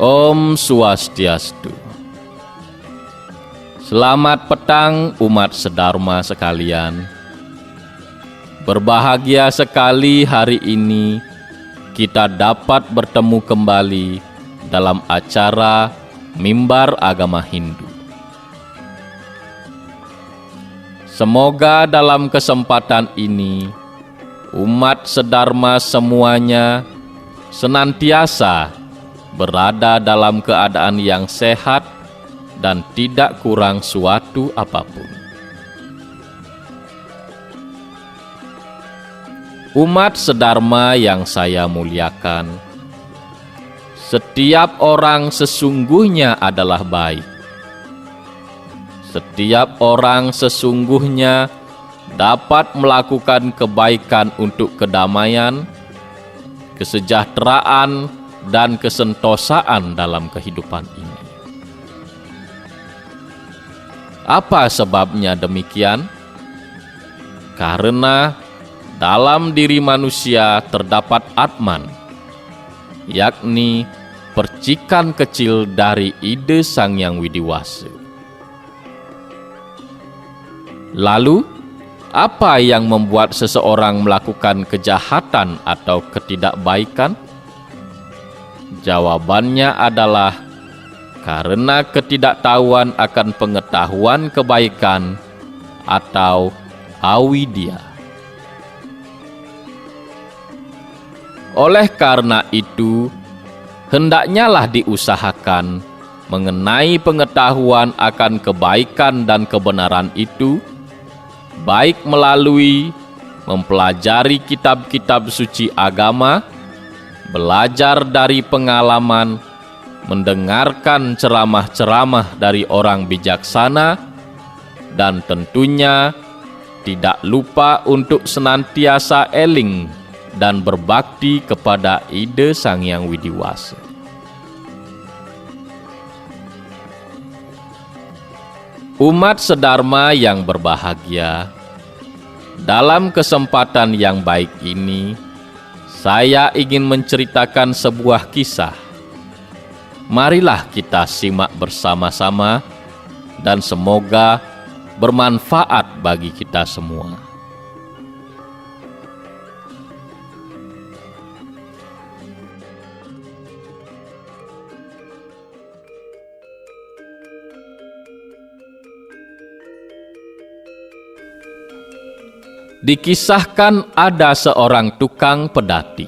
Om Swastiastu. Selamat petang umat sedharma sekalian. Berbahagia sekali hari ini kita dapat bertemu kembali dalam acara Mimbar Agama Hindu. Semoga dalam kesempatan ini umat sedharma semuanya senantiasa berada dalam keadaan yang sehat dan tidak kurang suatu apapun. Umat sedharma yang saya muliakan, setiap orang sesungguhnya adalah baik. Setiap orang sesungguhnya dapat melakukan kebaikan untuk kedamaian, kesejahteraan, dan kesentosaan dalam kehidupan ini. Apa sebabnya demikian? Karena dalam diri manusia terdapat Atman, yakni percikan kecil dari ide Sang Hyang Widiwasa. Lalu, apa yang membuat seseorang melakukan kejahatan atau ketidakbaikan? Jawabannya adalah karena ketidaktahuan akan pengetahuan kebaikan atau avidya. Oleh karena itu, hendaknya lah diusahakan mengenai pengetahuan akan kebaikan dan kebenaran itu, baik melalui mempelajari kitab-kitab suci agama, belajar dari pengalaman, mendengarkan ceramah-ceramah dari orang bijaksana, dan tentunya tidak lupa untuk senantiasa eling dan berbakti kepada ide Sang Hyang Widiwasa. Umat sedharma yang berbahagia, dalam kesempatan yang baik ini, saya ingin menceritakan sebuah kisah. Marilah kita simak bersama-sama dan semoga bermanfaat bagi kita semua. Dikisahkan ada seorang tukang pedati.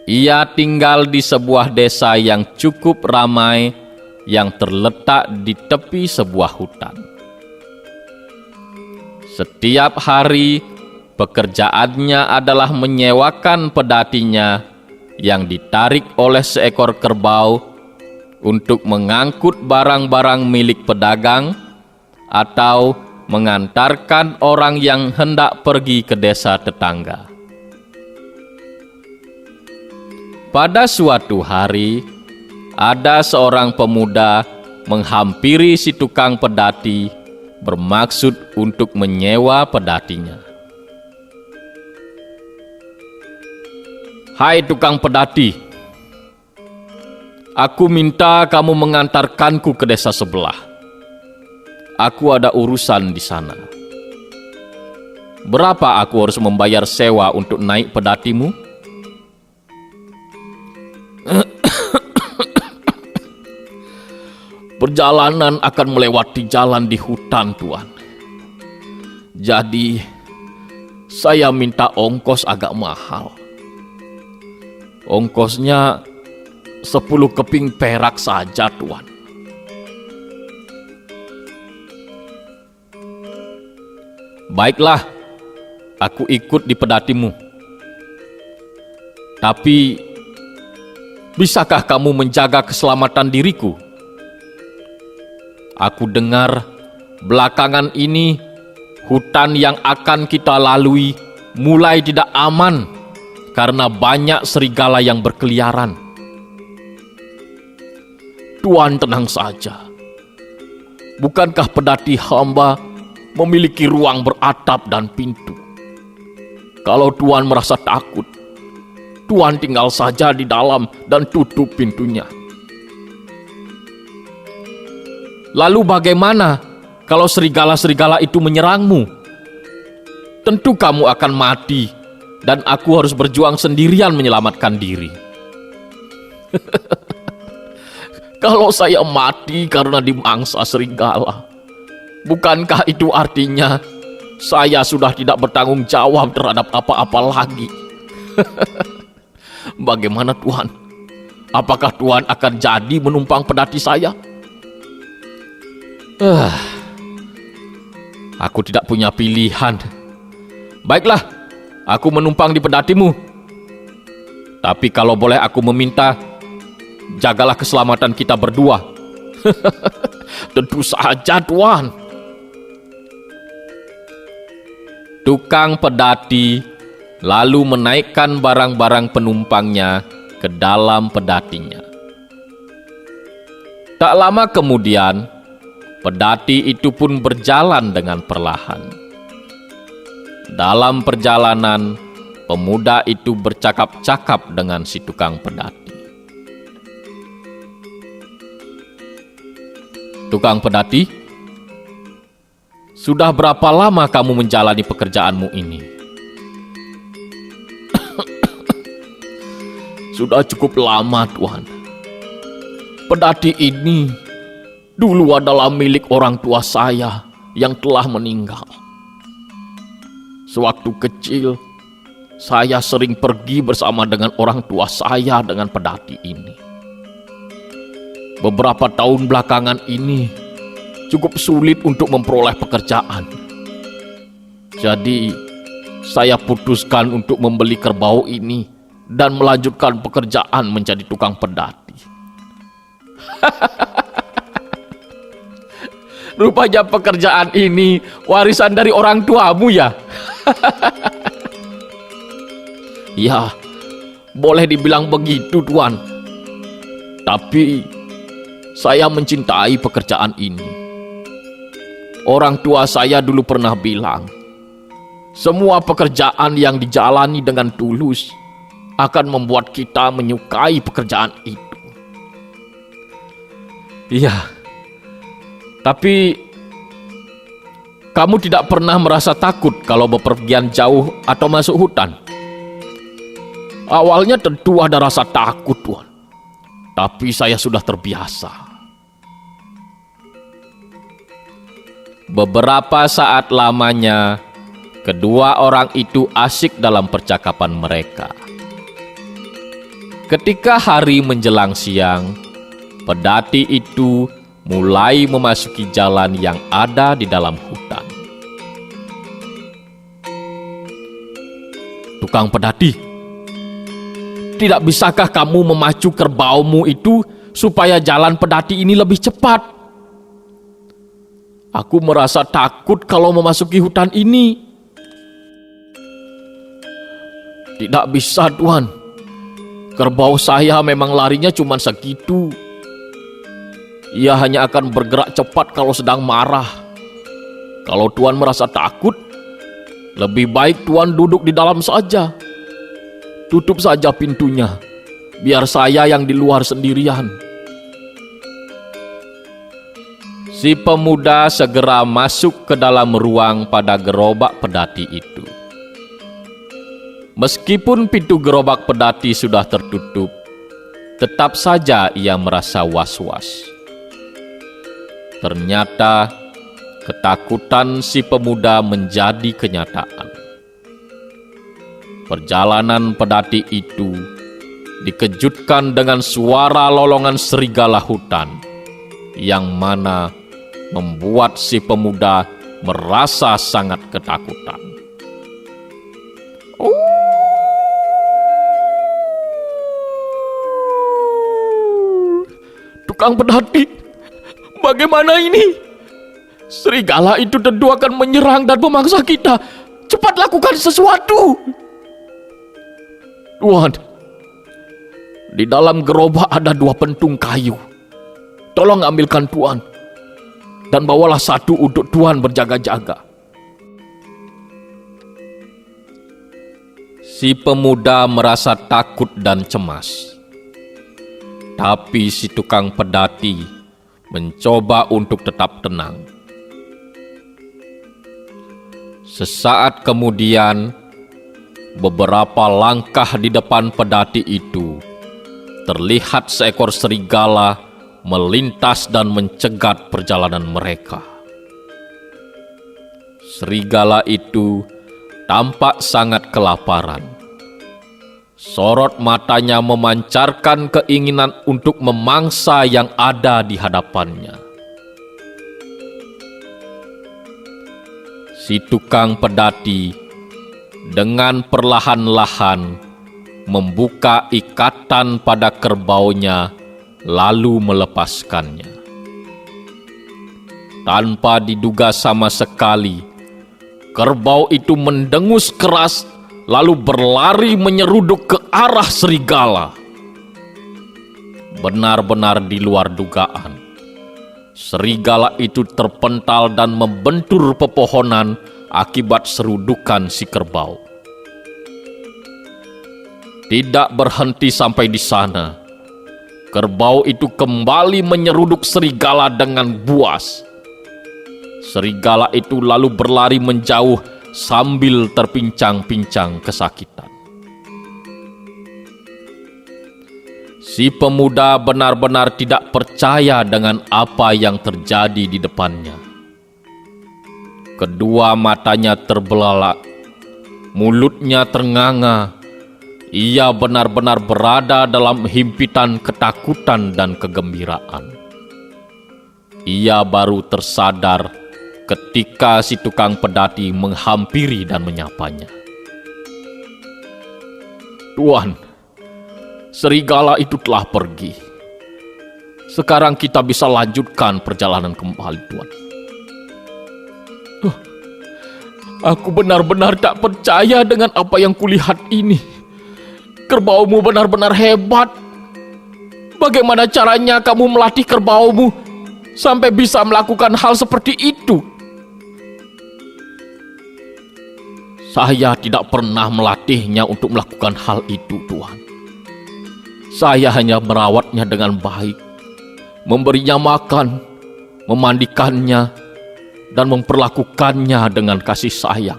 Ia tinggal di sebuah desa yang cukup ramai yang terletak di tepi sebuah hutan. Setiap hari pekerjaannya adalah menyewakan pedatinya yang ditarik oleh seekor kerbau untuk mengangkut barang-barang milik pedagang atau mengantarkan orang yang hendak pergi ke desa tetangga. Pada suatu hari, ada seorang pemuda menghampiri si tukang pedati bermaksud untuk menyewa pedatinya. "Hai tukang pedati, aku minta kamu mengantarkanku ke desa sebelah. Aku ada urusan di sana. Berapa aku harus membayar sewa untuk naik pedatimu?" "Perjalanan akan melewati jalan di hutan, Tuan. Jadi, saya minta ongkos agak mahal. Ongkosnya 10 keping perak saja, Tuan." "Baiklah, aku ikut di pedatimu. Tapi, bisakah kamu menjaga keselamatan diriku? Aku dengar belakangan ini hutan yang akan kita lalui mulai tidak aman karena banyak serigala yang berkeliaran." "Tuan tenang saja. Bukankah pedati hamba memiliki ruang beratap dan pintu? Kalau Tuan merasa takut, Tuan tinggal saja di dalam dan tutup pintunya. Lalu bagaimana kalau serigala-serigala itu menyerangmu? Tentu kamu akan mati dan aku harus berjuang sendirian menyelamatkan diri. Kalau saya mati karena dimangsa serigala, bukankah itu artinya saya sudah tidak bertanggung jawab terhadap apa-apa lagi? Bagaimana Tuhan? Apakah Tuhan akan jadi menumpang pedati saya? Aku tidak punya pilihan. Baiklah, aku menumpang di pedatimu. Tapi kalau boleh aku meminta, jagalah keselamatan kita berdua. Tentu saja Tuan. Tukang pedati lalu menaikkan barang-barang penumpangnya ke dalam pedatinya. Tak lama kemudian, pedati itu pun berjalan dengan perlahan. Dalam perjalanan, pemuda itu bercakap-cakap dengan si tukang pedati. Tukang pedati, sudah berapa lama kamu menjalani pekerjaanmu ini? Sudah cukup lama, Tuan. Pedati ini dulu adalah milik orang tua saya yang telah meninggal. Sewaktu kecil, saya sering pergi bersama dengan orang tua saya dengan pedati ini. Beberapa tahun belakangan ini cukup sulit untuk memperoleh pekerjaan. Jadi, saya putuskan untuk membeli kerbau ini dan melanjutkan pekerjaan menjadi tukang pedati. Rupanya pekerjaan ini warisan dari orang tuamu ya? Ya, boleh dibilang begitu Tuan. Tapi saya mencintai pekerjaan ini. Orang tua saya dulu pernah bilang, semua pekerjaan yang dijalani dengan tulus akan membuat kita menyukai pekerjaan itu. Iya, tapi kamu tidak pernah merasa takut kalau bepergian jauh atau masuk hutan? Awalnya tentu ada rasa takut, Tuan. Tapi saya sudah terbiasa. Beberapa saat lamanya, kedua orang itu asik dalam percakapan mereka. Ketika hari menjelang siang, pedati itu mulai memasuki jalan yang ada di dalam hutan. Tukang pedati, tidak bisakah kamu memacu kerbaumu itu supaya jalan pedati ini lebih cepat? Aku merasa takut kalau memasuki hutan ini. Tidak bisa, Tuan. Kerbau saya memang larinya cuma segitu. Ia hanya akan bergerak cepat kalau sedang marah. Kalau Tuan merasa takut, lebih baik Tuan duduk di dalam saja. Tutup saja pintunya, biar saya yang di luar sendirian. Si pemuda segera masuk ke dalam ruang pada gerobak pedati itu. Meskipun pintu gerobak pedati sudah tertutup, tetap saja ia merasa was-was. Ternyata ketakutan si pemuda menjadi kenyataan. Perjalanan pedati itu dikejutkan dengan suara lolongan serigala hutan, yang mana membuat si pemuda merasa sangat ketakutan. Tukang pedati, bagaimana ini? Serigala itu tentu akan menyerang dan memangsa kita. Cepat lakukan sesuatu. Tuan, di dalam gerobak ada 2 pentung kayu. Tolong ambilkan Tuan, dan bawalah satu untuk Tuan berjaga-jaga. Si pemuda merasa takut dan cemas. Tapi si tukang pedati mencoba untuk tetap tenang. Sesaat kemudian, beberapa langkah di depan pedati itu, terlihat seekor serigala melintas dan mencegat perjalanan mereka. Serigala itu tampak sangat kelaparan. Sorot matanya memancarkan keinginan untuk memangsa yang ada di hadapannya. Si tukang pedati dengan perlahan-lahan membuka ikatan pada kerbaunya lalu melepaskannya. Tanpa diduga sama sekali, kerbau itu mendengus keras lalu berlari menyeruduk ke arah serigala. Benar-benar di luar dugaan. Serigala itu terpental dan membentur pepohonan akibat serudukan si kerbau. Tidak berhenti sampai di sana. Kerbau itu kembali menyeruduk serigala dengan buas. Serigala itu lalu berlari menjauh sambil terpincang-pincang kesakitan. Si pemuda benar-benar tidak percaya dengan apa yang terjadi di depannya. Kedua matanya terbelalak, mulutnya ternganga. Ia benar-benar berada dalam himpitan ketakutan dan kegembiraan. Ia baru tersadar ketika si tukang pedati menghampiri dan menyapanya. "Tuan, serigala itu telah pergi. Sekarang kita bisa lanjutkan perjalanan kembali, Tuan." Aku benar-benar tak percaya dengan apa yang kulihat ini. Kerbaumu benar-benar hebat. Bagaimana caranya kamu melatih kerbaumu sampai bisa melakukan hal seperti itu? Saya tidak pernah melatihnya untuk melakukan hal itu, Tuan. Saya hanya merawatnya dengan baik, memberinya makan, memandikannya, dan memperlakukannya dengan kasih sayang.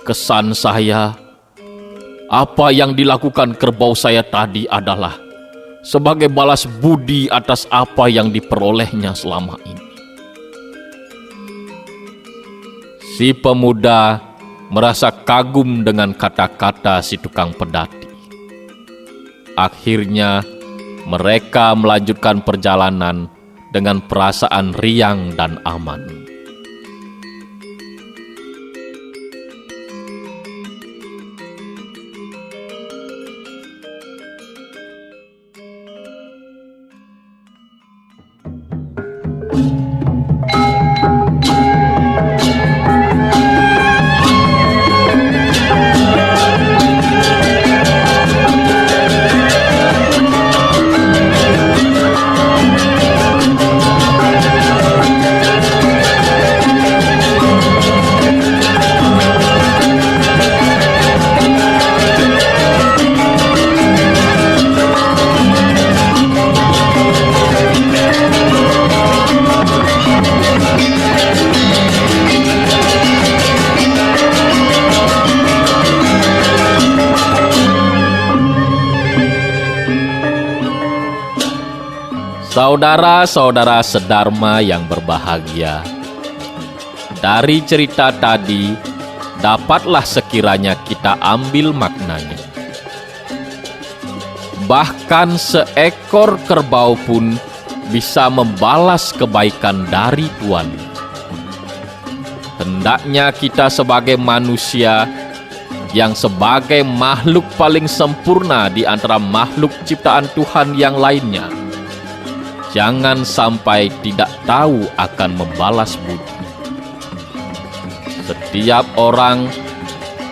Kesan saya, apa yang dilakukan kerbau saya tadi adalah sebagai balas budi atas apa yang diperolehnya selama ini. Si pemuda merasa kagum dengan kata-kata si tukang pedati. Akhirnya mereka melanjutkan perjalanan dengan perasaan riang dan aman. Saudara-saudara sedharma yang berbahagia, dari cerita tadi dapatlah sekiranya kita ambil maknanya. Bahkan seekor kerbau pun bisa membalas kebaikan dari tuannya. Hendaknya kita sebagai manusia yang sebagai makhluk paling sempurna di antara makhluk ciptaan Tuhan yang lainnya, jangan sampai tidak tahu akan membalas budi. Setiap orang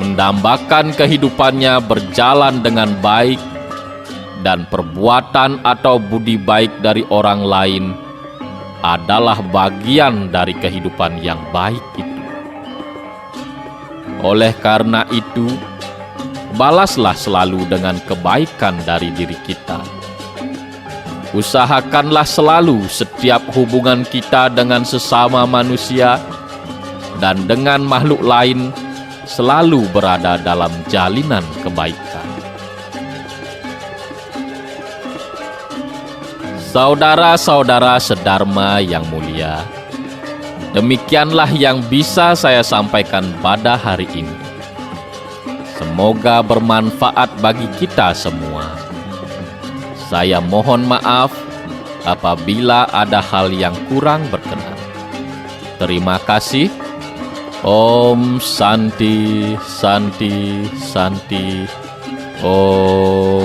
mendambakan kehidupannya berjalan dengan baik, dan perbuatan atau budi baik dari orang lain adalah bagian dari kehidupan yang baik itu. Oleh karena itu, balaslah selalu dengan kebaikan dari diri kita. Usahakanlah selalu setiap hubungan kita dengan sesama manusia dan dengan makhluk lain selalu berada dalam jalinan kebaikan. Saudara-saudara sedharma yang mulia, demikianlah yang bisa saya sampaikan pada hari ini. Semoga bermanfaat bagi kita semua. Saya mohon maaf apabila ada hal yang kurang berkenan. Terima kasih. Om Santi, Santi, Santi. Om.